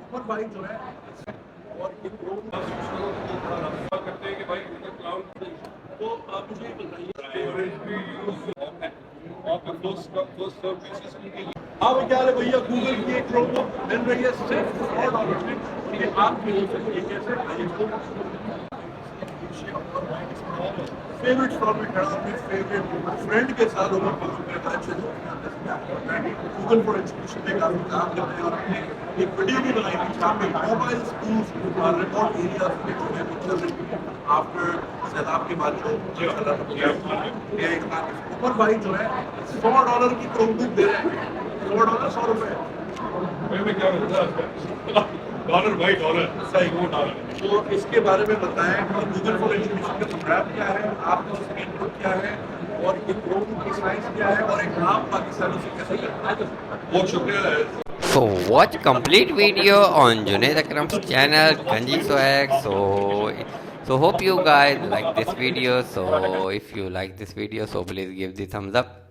ऊपर भाई जो है और ये करते हैं कि भाई क्लाउड तो आप मुझे बताइए अब क्या है भैया गूगल की एक प्रोमो मिल रही है सिर्फ $100 में ये आप भी हो सकती है कैसे फेवरेट स्टॉल में खड़ा अपने फेवरेट फ्रेंड के साथ गूगल फॉर एजुकेशन में काफी काम कर रहे हैं और हमने एक वीडियो भी बनाई थी जहाँ पे मोबाइल स्कूल्स रिमोट एरियाज में जो है आफ्टर सैलाब के बाद जो ऊपर भाई जो है $100 की क्रोमबुक दे रहे हैं $100 डॉलर भाई डॉलर सही वो डॉलर तो इसके बारे में बताएं और गूगल फॉर एजुकेशन का प्रोग्राम क्या है आपका उसका इनपुट क्या है और ये क्रोमबुक की साइज क्या है और एक आम पाकिस्तानी से कैसे करना है बहुत शुक्रिया So watch complete video on Junaid Akram's channel Kanji Swag. So hope you guys like this video. So if you like this video, so please give the thumbs up.